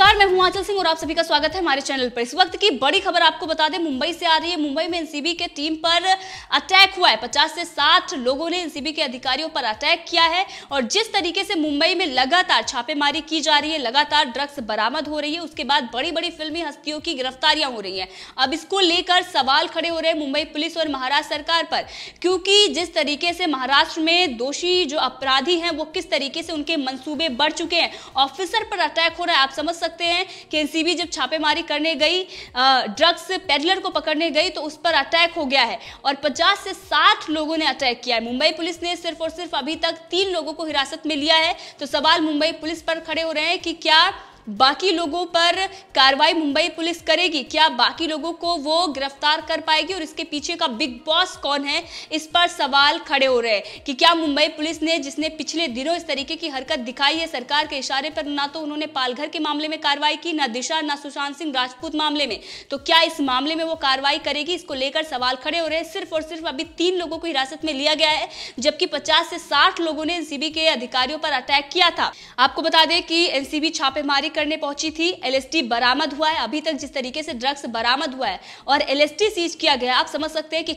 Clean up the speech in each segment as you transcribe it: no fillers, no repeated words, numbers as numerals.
नमस्कार, मैं हूं आंचल सिंह और आप सभी का स्वागत है हमारे चैनल पर। इस वक्त की बड़ी खबर आपको बता दें, मुंबई से आ रही है। मुंबई में एनसीबी के टीम पर अटैक हुआ है। 50 से 60 लोगों ने एनसीबी के अधिकारियों पर अटैक किया है और जिस तरीके से मुंबई में लगातार छापेमारी की जा रही है, लगातार ड्रग्स बरामद हो रही है, उसके बाद बड़ी बड़ी फिल्मी हस्तियों की गिरफ्तारियां हो रही है। अब इसको लेकर सवाल खड़े हो रहे हैं मुंबई पुलिस और महाराष्ट्र सरकार पर, क्योंकि जिस तरीके से महाराष्ट्र में दोषी जो अपराधी हैं वो किस तरीके से उनके मंसूबे बढ़ चुके हैं, ऑफिसर पर अटैक हो रहा है। आप समझ सकते हैं कि एनसीबी जब छापेमारी करने गई, ड्रग्स पेडलर को पकड़ने गई, तो उस पर अटैक हो गया है और 50 से 60 लोगों ने अटैक किया है। मुंबई पुलिस ने सिर्फ और सिर्फ अभी तक 3 लोगों को हिरासत में लिया है। तो सवाल मुंबई पुलिस पर खड़े हो रहे हैं कि क्या बाकी लोगों पर कार्रवाई मुंबई पुलिस करेगी, क्या बाकी लोगों को वो गिरफ्तार कर पाएगी और इसके पीछे का बिग बॉस कौन है, इस पर सवाल खड़े हो रहे हैं कि क्या मुंबई पुलिस ने, जिसने पिछले दिनों इस तरीके की हरकत दिखाई है सरकार के इशारे पर, ना तो उन्होंने पालघर के मामले में कार्रवाई की, ना दिशा, ना सुशांत सिंह राजपूत मामले में, तो क्या इस मामले में वो कार्रवाई करेगी, इसको लेकर सवाल खड़े हो रहे हैं। सिर्फ और सिर्फ अभी 3 लोगों को हिरासत में लिया गया है, जबकि 50 से 60 लोगों ने एनसीबी के अधिकारियों पर अटैक किया था। आपको बता दें कि एनसीबी छापेमारी करने पहुंची थी, एलएसडी बरामद हुआ है। अभी तक जिस तरीके से ड्रग्स बरामद हुआ है और एलएसडी सीज किया गया, आप समझ सकते हैं कि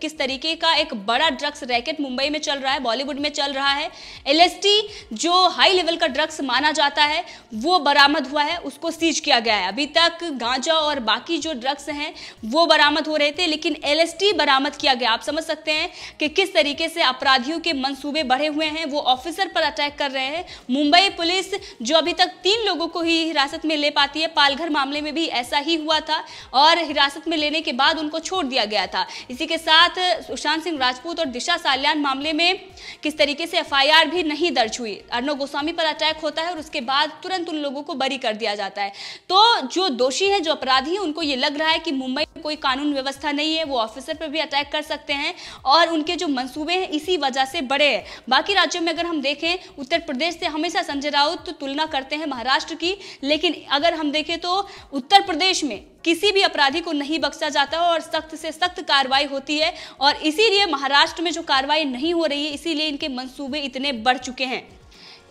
किस तरीके का एक बड़ा ड्रग्स रैकेट मुंबई में चल रहा है, बॉलीवुड में चल रहा है। एलएसडी जो हाई लेवल का ड्रग्स माना जाता है वो बरामद हुआ है, उसको सीज किया गया है। अभी तक गांजा और बाकी जो ड्रग्स हैं वो बरामद हो रहे थे, लेकिन एलएसडी बरामद किया गया। आप समझ सकते हैं कि किस तरीके से अपराधियों के मंसूबे बढ़े हुए हैं, वो ऑफिसर पर अटैक कर रहे हैं। मुंबई पुलिस जो अभी तक 3 लोगों को ही हिरासत में ले पाती है, पालघर मामले में भी ऐसा ही हुआ था और हिरासत में लेने के बाद उनको छोड़ दिया गया था। इसी के साथ सुशांत सिंह राजपूत और दिशा सालियान मामले में किस तरीके से एफआईआर भी नहीं दर्ज हुई। अर्णव गोस्वामी पर अटैक होता है और उसके बाद तुरंत उन लोगों को बरी कर दिया जाता है। तो जो दोषी हैं, जो अपराधी हैं, उनको ये लग रहा है कि मुंबई में कोई कानून व्यवस्था नहीं है, वो ऑफिसर पर भी अटैक कर सकते हैं और उनके जो मंसूबे हैं इसी वजह से बड़े हैं। बाकी राज्यों में अगर हम देखें, उत्तर प्रदेश से हमेशा संजय राउत तो तुलना करते हैं महाराष्ट्र की, लेकिन अगर हम देखें तो उत्तर प्रदेश में किसी भी अपराधी को नहीं बख्शा जाता और सख्त से सख्त कार्रवाई होती है और इसीलिए महाराष्ट्र में जो कार्रवाई नहीं हो रही है, इसीलिए इनके मंसूबे इतने बढ़ चुके हैं।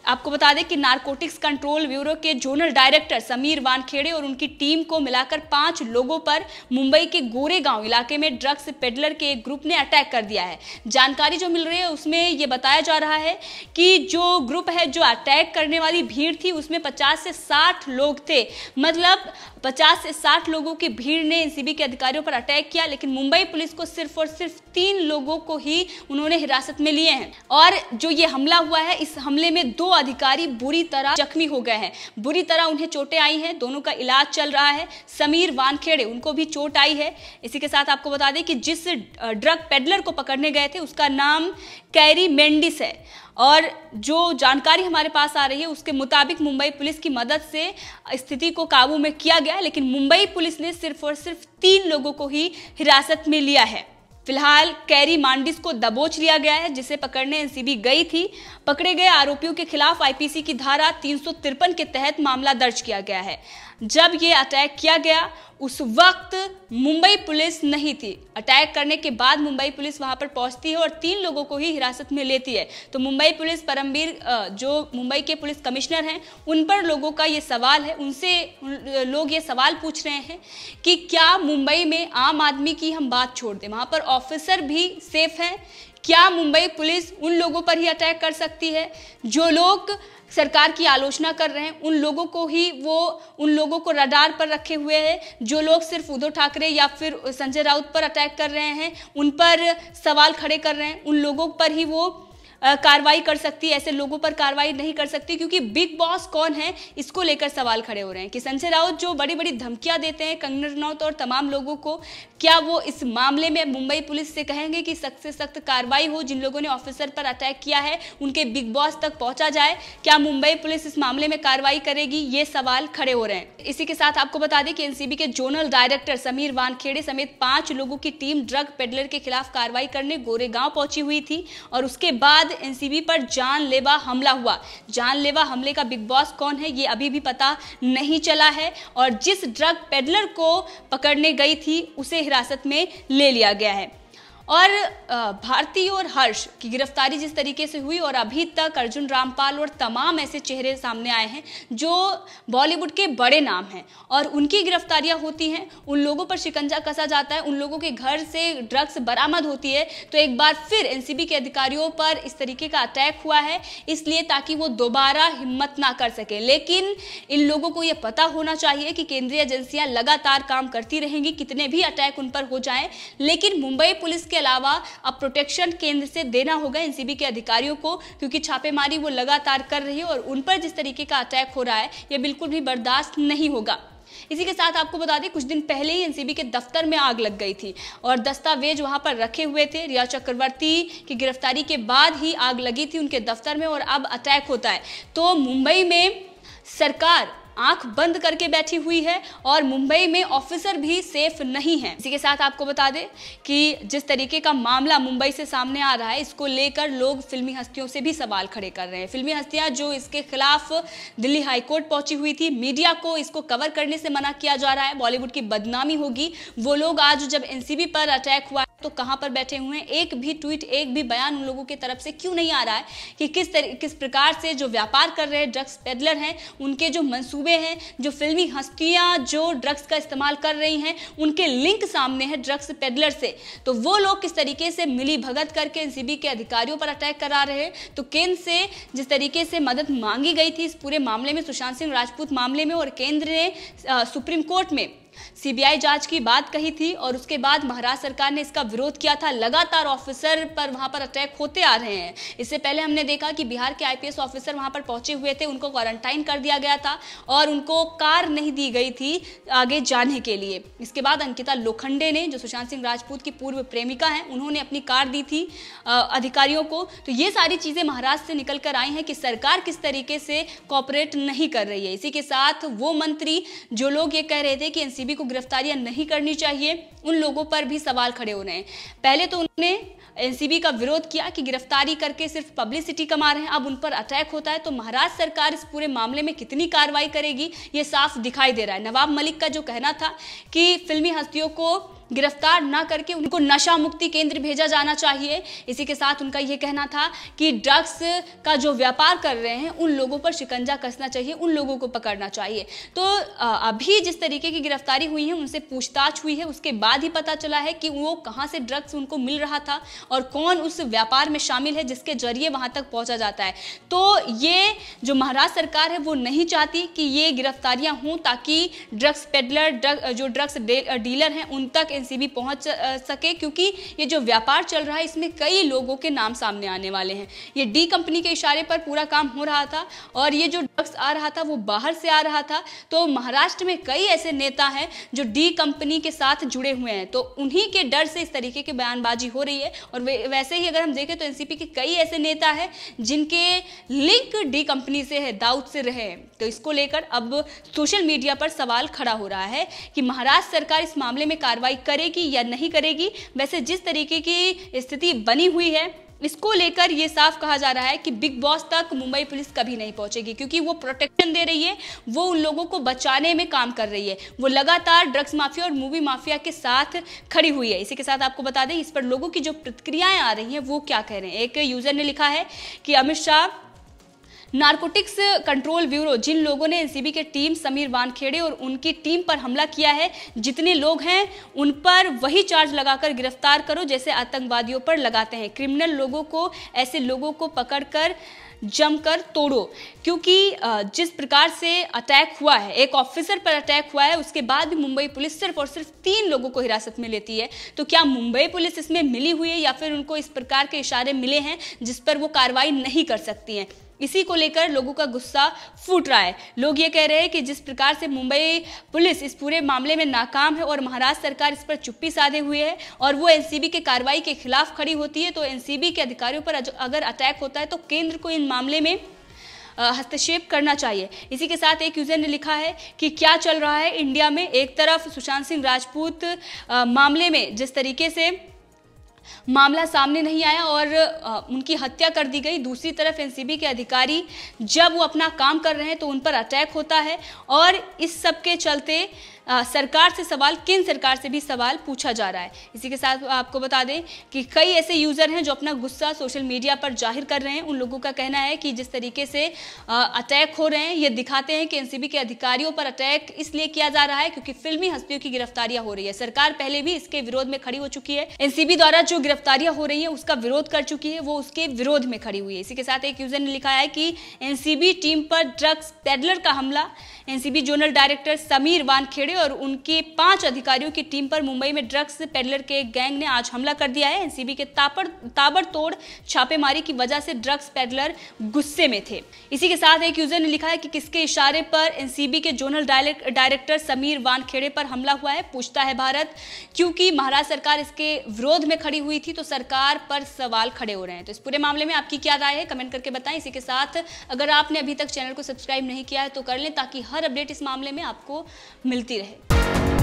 आपको बता दें कि नारकोटिक्स कंट्रोल ब्यूरो के जोनल डायरेक्टर समीर वानखेड़े और उनकी टीम को मिलाकर 5 लोगों पर मुंबई के गोरेगांव इलाके में ड्रग्स पेडलर के एक ग्रुप ने अटैक कर दिया है। जानकारी जो मिल रही है उसमें ये बताया जा रहा है कि जो ग्रुप है, जो अटैक करने वाली भीड़ थी, उसमें 50 से 60 लोग थे। मतलब 50 से 60 लोगों की भीड़ ने एनसीबी के अधिकारियों पर अटैक किया, लेकिन मुंबई पुलिस को सिर्फ और सिर्फ 3 लोगों को ही उन्होंने हिरासत में लिए हैं। और जो ये हमला हुआ है, इस हमले में 2 अधिकारी बुरी तरह जख्मी हो गए हैं, बुरी तरह उन्हें चोटें आई हैं, दोनों का इलाज चल रहा है। समीर वानखेड़े, उनको भी चोट आई है। इसी के साथ आपको बता दें कि जिस ड्रग पेडलर को पकड़ने गए थे उसका नाम कैरी मेंडिस है और जो जानकारी हमारे पास आ रही है उसके मुताबिक मुंबई पुलिस की मदद से स्थिति को काबू में किया गया, लेकिन मुंबई पुलिस ने सिर्फ और सिर्फ 3 लोगों को ही हिरासत में लिया है। फिलहाल कैरी मांडिस को दबोच लिया गया है, जिसे पकड़ने एनसीबी गई थी। पकड़े गए आरोपियों के खिलाफ आईपीसी की धारा 353 के तहत मामला दर्ज किया गया है। जब ये अटैक किया गया उस वक्त मुंबई पुलिस नहीं थी। अटैक करने के बाद मुंबई पुलिस वहां पर पहुंचती है और 3 लोगों को ही हिरासत में लेती है। तो मुंबई पुलिस, परमबीर जो मुंबई के पुलिस कमिश्नर हैं, उन पर लोगों का ये सवाल है, उनसे लोग ये सवाल पूछ रहे हैं कि क्या मुंबई में आम आदमी की हम बात छोड़ दें, वहां पर ऑफिसर भी सेफ हैं? क्या मुंबई पुलिस उन लोगों पर ही अटैक कर सकती है जो लोग सरकार की आलोचना कर रहे हैं? उन लोगों को ही वो उन लोगों को रडार पर रखे हुए हैं जो लोग सिर्फ उद्धव ठाकरे या फिर संजय राउत पर अटैक कर रहे हैं, उन पर सवाल खड़े कर रहे हैं, उन लोगों पर ही वो कार्रवाई कर सकती है, ऐसे लोगों पर कार्रवाई नहीं कर सकती? क्योंकि बिग बॉस कौन है, इसको लेकर सवाल खड़े हो रहे हैं कि संजय राउत जो बड़ी बड़ी धमकियां देते हैं कंगना रनौत और तमाम लोगों को, क्या वो इस मामले में मुंबई पुलिस से कहेंगे कि सख्त से सख्त कार्रवाई हो, जिन लोगों ने ऑफिसर पर अटैक किया है उनके बिग बॉस तक पहुंचा जाए? क्या मुंबई पुलिस इस मामले में कार्रवाई करेगी? ये सवाल खड़े हो रहे हैं। इसी के साथ आपको बता दें कि एनसीबी के जोनल डायरेक्टर समीर वानखेड़े समेत 5 लोगों की टीम ड्रग पेडलर के खिलाफ कार्रवाई करने गोरेगांव पहुंची हुई थी और उसके बाद एनसीबी पर जानलेवा हमला हुआ। जानलेवा हमले का बिग बॉस कौन है ये अभी भी पता नहीं चला है और जिस ड्रग पेडलर को पकड़ने गई थी उसे हिरासत में ले लिया गया है। और भारती और हर्ष की गिरफ्तारी जिस तरीके से हुई और अभी तक अर्जुन रामपाल और तमाम ऐसे चेहरे सामने आए हैं जो बॉलीवुड के बड़े नाम हैं और उनकी गिरफ्तारियां होती हैं, उन लोगों पर शिकंजा कसा जाता है, उन लोगों के घर से ड्रग्स बरामद होती है, तो एक बार फिर एनसीबी के अधिकारियों पर इस तरीके का अटैक हुआ है इसलिए ताकि वो दोबारा हिम्मत ना कर सके। लेकिन इन लोगों को यह पता होना चाहिए कि केंद्रीय एजेंसियां लगातार काम करती रहेंगी, कितने भी अटैक उन पर हो जाएं, लेकिन मुंबई पुलिस के अलावा अब प्रोटेक्शन केंद्र से देना होगा एनसीबी के अधिकारियों को, क्योंकि छापेमारी वो लगातार कर रही है और उन पर जिस तरीके का अटैक हो रहा है यह बिल्कुल भी बर्दाश्त नहीं होगा। इसी के साथ आपको बता दें कुछ दिन पहले ही एनसीबी के दफ्तर में आग लग गई थी और दस्तावेज वहां पर रखे हुए थे। रिया चक्रवर्ती की गिरफ्तारी के बाद ही आग लगी थी उनके दफ्तर में और अब अटैक होता है। तो मुंबई में सरकार आंख बंद करके बैठी हुई है और मुंबई में ऑफिसर भी सेफ नहीं है। इसी के साथ आपको बता दें कि जिस तरीके का मामला मुंबई से सामने आ रहा है इसको लेकर लोग फिल्मी हस्तियों से भी सवाल खड़े कर रहे हैं। फिल्मी हस्तियां जो इसके खिलाफ दिल्ली हाईकोर्ट पहुंची हुई थी, मीडिया को इसको कवर करने से मना किया जा रहा है, बॉलीवुड की बदनामी होगी, वो लोग आज जब एनसीबी पर अटैक हुआ तो कहां पर बैठे हुए हैं? एक भी ट्वीट, एक भी बयान उन लोगों की तरफ से क्यों नहीं आ रहा है कि किस प्रकार से जो व्यापार कर रहे हैं ड्रग्स पेडलर हैं उनके जो मंसूबे हैं, जो फिल्मी हस्तियां जो ड्रग्स का इस्तेमाल कर रही हैं उनके लिंक सामने है ड्रग्स पेडलर से, तो वो लोग किस तरीके से मिली भगत करके एनसीबी के अधिकारियों पर अटैक करा रहे हैं। तो केंद्र से जिस तरीके से मदद मांगी गई थी इस पूरे मामले में, सुशांत सिंह राजपूत मामले में, और केंद्र ने सुप्रीम कोर्ट में सीबीआई जांच की बात कही थी और उसके बाद महाराष्ट्र सरकार ने इसका विरोध किया था। लगातार ऑफिसर पर वहां पर अटैक होते आ रहे हैं। इससे पहले हमने देखा कि बिहार के आईपीएस ऑफिसर वहां पर पहुंचे हुए थे, उनको क्वारंटाइन कर दिया गया था और उनको कार नहीं दी गई थी आगे जाने के लिए। इसके बाद अंकिता लोखंडे ने, जो सुशांत सिंह राजपूत की पूर्व प्रेमिका हैं, उन्होंने अपनी कार दी थी अधिकारियों को। तो ये सारी चीजें महाराष्ट्र से निकल कर आई हैं कि सरकार किस तरीके से कोऑपरेट नहीं कर रही है। इसी के साथ वो मंत्री जो लोग ये कह रहे थे कि एनसीबी को गिरफ्तारियां नहीं करनी चाहिए, उन लोगों पर भी सवाल खड़े हो रहे हैं। पहले तो उन्होंने एनसीबी का विरोध किया कि गिरफ्तारी करके सिर्फ पब्लिसिटी कमा रहे हैं, अब उन पर अटैक होता है तो महाराष्ट्र सरकार इस पूरे मामले में कितनी कार्रवाई करेगी ये साफ दिखाई दे रहा है। नवाब मलिक का जो कहना था कि फिल्मी हस्तियों को गिरफ्तार ना करके उनको नशा मुक्ति केंद्र भेजा जाना चाहिए। इसी के साथ उनका यह कहना था कि ड्रग्स का जो व्यापार कर रहे हैं उन लोगों पर शिकंजा कसना चाहिए, उन लोगों को पकड़ना चाहिए। तो अभी जिस तरीके की गिरफ्तारी हुई है, उनसे पूछताछ हुई है, उसके बाद ही पता चला है कि वो कहां से ड्रग्स उनको मिल रहा था और कौन उस व्यापार में शामिल है जिसके जरिए वहां तक पहुंचा जाता है। तो ये जो महाराष्ट्र सरकार है वो नहीं चाहती कि ये गिरफ्तारियां हों ताकि ड्रग्स पेडलर, जो ड्रग्स डीलर हैं, उन तक एनसीबी पहुंच सके, क्योंकि ये जो व्यापार चल रहा है इसमें कई लोगों के नाम सामने आने वाले हैं। ये डी कंपनी के इशारे पर पूरा काम हो रहा था और ये जो ड्रग्स आ रहा था वो बाहर से आ रहा था। तो महाराष्ट्र में कई ऐसे नेता हैं जो डी कंपनी के साथ जुड़े हुए हैं, तो उन्हीं के डर से इस तरीके की बयानबाजी हो रही है। और वैसे ही अगर हम देखें तो एनसीबी के कई ऐसे नेता हैं जिनके लिंक डी कंपनी से है, दाऊद से रहे हैं। तो इसको लेकर अब सोशल मीडिया पर सवाल खड़ा हो रहा है कि महाराष्ट्र सरकार इस मामले में कार्रवाई करेगी या नहीं करेगी। वैसे जिस तरीके की स्थिति बनी हुई है इसको लेकर ये साफ कहा जा रहा है कि बिग बॉस तक मुंबई पुलिस कभी नहीं पहुंचेगी, क्योंकि वो प्रोटेक्शन दे रही है, वो उन लोगों को बचाने में काम कर रही है, वो लगातार ड्रग्स माफिया और मूवी माफिया के साथ खड़ी हुई है। इसी के साथ आपको बता दें इस पर लोगों की जो प्रतिक्रियाएं आ रही हैं वो क्या कह रहे हैं। एक यूजर ने लिखा है कि Amit Shah narcotics control bureau, जिन लोगों ने एनसीबी के टीम समीर वानखेड़े और उनकी टीम पर हमला किया है, जितने लोग हैं उन पर वही चार्ज लगाकर गिरफ्तार करो जैसे आतंकवादियों पर लगाते हैं। क्रिमिनल लोगों को, ऐसे लोगों को पकड़कर जमकर तोड़ो, क्योंकि जिस प्रकार से अटैक हुआ है, एक ऑफिसर पर अटैक हुआ है, उसके बाद भी मुंबई पुलिस सिर्फ और सिर्फ 3 लोगों को हिरासत में लेती है। तो क्या मुंबई पुलिस इसमें मिली हुई है या फिर उनको इस प्रकार के इशारे मिले हैं जिस पर वो कार्रवाई नहीं कर सकती हैं? इसी को लेकर लोगों का गुस्सा फूट रहा है। लोग ये कह रहे हैं कि जिस प्रकार से मुंबई पुलिस इस पूरे मामले में नाकाम है और महाराष्ट्र सरकार इस पर चुप्पी साधे हुए है और वो एनसीबी के कार्रवाई के खिलाफ खड़ी होती है, तो एनसीबी के अधिकारियों पर अगर अटैक होता है तो केंद्र को इन मामले में हस्तक्षेप करना चाहिए। इसी के साथ एक यूजर ने लिखा है कि क्या चल रहा है इंडिया में। एक तरफ सुशांत सिंह राजपूत मामले में जिस तरीके से मामला सामने नहीं आया और उनकी हत्या कर दी गई, दूसरी तरफ एनसीबी के अधिकारी जब वो अपना काम कर रहे हैं तो उन पर अटैक होता है और इस सब के चलते सरकार से सवाल, केंद्र सरकार से भी सवाल पूछा जा रहा है। इसी के साथ आपको बता दें कि कई ऐसे यूजर हैं जो अपना गुस्सा सोशल मीडिया पर जाहिर कर रहे हैं। उन लोगों का कहना है कि जिस तरीके से अटैक हो रहे हैं, ये दिखाते हैं कि एनसीबी के अधिकारियों पर अटैक इसलिए किया जा रहा है क्योंकि फिल्मी हस्तियों की गिरफ्तारियां हो रही है। सरकार पहले भी इसके विरोध में खड़ी हो चुकी है। एनसीबी द्वारा जो गिरफ्तारियां हो रही है उसका विरोध कर चुकी है, वो उसके विरोध में खड़ी हुई है। इसी के साथ एक यूजर ने लिखा है कि एनसीबी टीम पर ड्रग्स पेडलर का हमला। NCB zonal director Sameer Wankhede और उनके 5 अधिकारियों की टीम पर मुंबई में ड्रग्स पेडलर के गैंग ने आज हमला कर दिया है। एनसीबी के ताबड़तोड़ छापेमारी की वजह से ड्रग्स पेडलर गुस्से में थे। इसी के साथ एक यूजर ने लिखा है कि किसके इशारे पर एनसीबी के जोनल डायरेक्टर समीर वानखेड़े पर हमला हुआ है, पूछता है भारत। क्योंकि महाराष्ट्र सरकार इसके विरोध में खड़ी हुई थी तो सरकार पर सवाल खड़े हो रहे हैं। तो इस पूरे मामले में आपकी क्या राय है, कमेंट करके बताएं। इसी के साथ अगर आपने अभी तक चैनल को सब्सक्राइब नहीं किया है तो कर लें ताकि हर अपडेट इस मामले में आपको मिलती रहे।